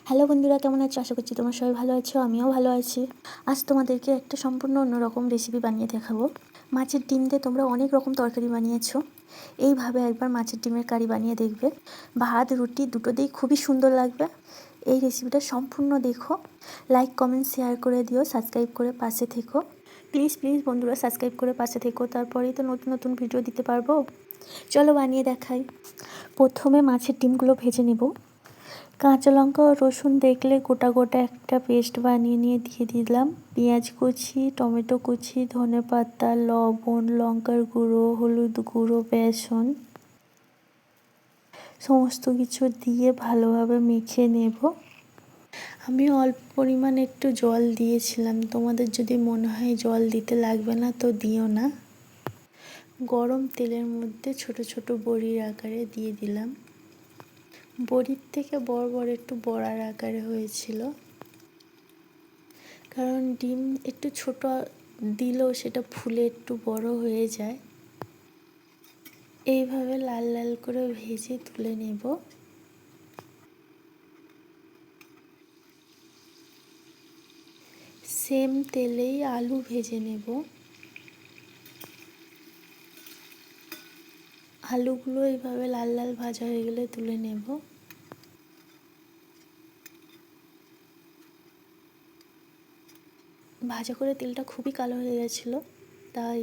Hello বন্ধুরা, কেমন আছো? আশা করছি তোমরা সবাই ভালো আছো, আমিও ভালো আছি। আজ তোমাদেরকে একটা সম্পূর্ণ অন্যরকম রেসিপি বানিয়ে দেখাবো। মাছের ডিম দিয়ে তোমরা অনেক রকম তরকারি বানিয়েছো, এইভাবে একবার মাছের ডিমের কারি বানিয়ে দেখবে। ভাত রুটি দুটো দিয়েই খুবই সুন্দর লাগবে। এই রেসিপিটা সম্পূর্ণ দেখো, লাইক কমেন্ট শেয়ার করে দিও, সাবস্ক্রাইব করে পাশে থেকো। প্লিজ বন্ধুরা সাবস্ক্রাইব করে পাশে থেকো, তারপরেই তো নতুন নতুন ভিডিও দিতে পারবো। চলো বানিয়ে দেখাই। প্রথমে মাছের ডিমগুলো ভেজে নেব। কাঁচা লঙ্কা ও রসুন দেখলে গোটা গোটা একটা পেস্ট বানিয়ে নিয়ে দিয়ে দিলাম। পেঁয়াজ কুচি, টমেটো কুচি, ধনেপাতা, লবণ, লঙ্কার গুঁড়ো, হলুদ গুঁড়ো, বেসন সমস্ত কিছু দিয়ে ভালোভাবে মেখে নেব। আমি অল্প পরিমাণ একটু জল দিয়েছিলাম, তোমাদের যদি মনে হয় জল দিতে লাগবে না তো দিও না। গরম তেলের মধ্যে ছোট ছোট বড়ির আকারে দিয়ে দিলাম। বড়ির থেকে বড় একটু বড়ার আকারে হয়েছিল, কারণ ডিম একটু ছোট দিলেও সেটা ফুলে একটু বড় হয়ে যায়। এইভাবে লাল লাল করে ভেজে তুলে নেব। সেম তেলেই আলু ভেজে নেব। আলুগুলো এইভাবে লাল লাল ভাজা হয়ে গেলে তুলে নেব। ভাজা করে তেলটা খুবই কালো হয়ে গেছিলো, তাই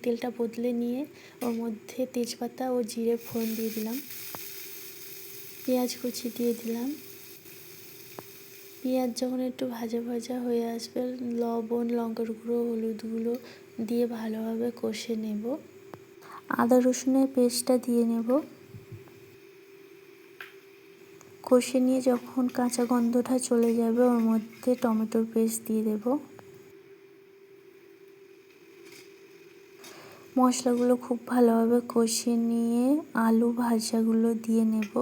তেলটা বদলে নিয়ে ওর মধ্যে তেজপাতা ও জিরে ফোড়ন দিয়ে দিলাম। পেঁয়াজ কুচি দিয়ে দিলাম। পেঁয়াজ যখন একটু ভাজা ভাজা হয়ে আসবে, লবণ, লঙ্কার গুঁড়ো, হলুদ গুঁড়ো দিয়ে ভালোভাবে কষে নেব। আদা রসুনের পেস্টটা দিয়ে নেব। কষে নিয়ে যখন কাঁচা গন্ধটা চলে যাবে, ওর মধ্যে টমেটোর পেস্ট দিয়ে দেব। মশলাগুলো খুব ভালোভাবে কষিয়ে নিয়ে আলু ভাজাগুলো দিয়ে নেব।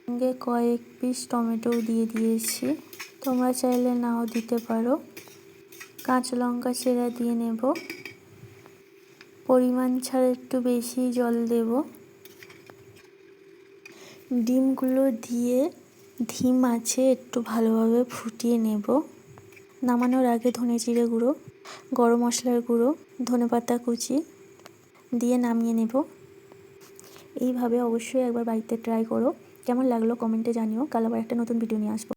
সঙ্গে কয়েক পিস টমেটোও দিয়ে দিয়েছি, তোমরা চাইলে নাও দিতে পারো। কাঁচা লঙ্কা চেরা দিয়ে নেব। পরিমাণ ছাড়া একটু বেশি জল দেব। ডিমগুলো দিয়ে ধিম আঁচে একটু ভালোভাবে ফুটিয়ে নেব। নামানোর আগে ধনে জিরে গুঁড়ো, গরম মশলার গুঁড়ো, ধনেপাতা কুচি দিয়ে নামিয়ে নেব। এইভাবে অবশ্যই একবার বাড়িতে ট্রাই করো। কেমন লাগলো কমেন্টে জানিও। কাল আবার একটা নতুন ভিডিও নিয়ে আসবো।